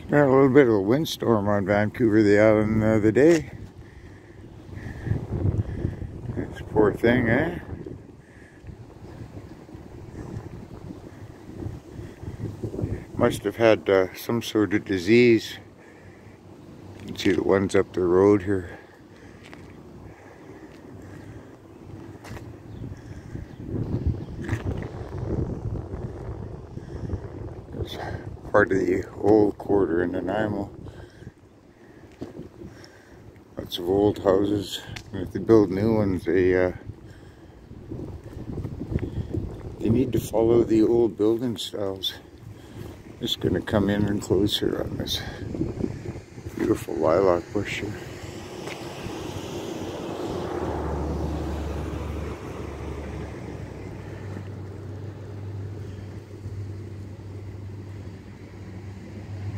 Got a little bit of a windstorm on Vancouver the Island the other day. This poor thing, eh? Must have had some sort of disease. You can see the ones up the road here. It's part of the old quarter in Nanaimo. Lots of old houses. And if they build new ones, they need to follow the old building styles. Just gonna come in and close here on this beautiful lilac bush here.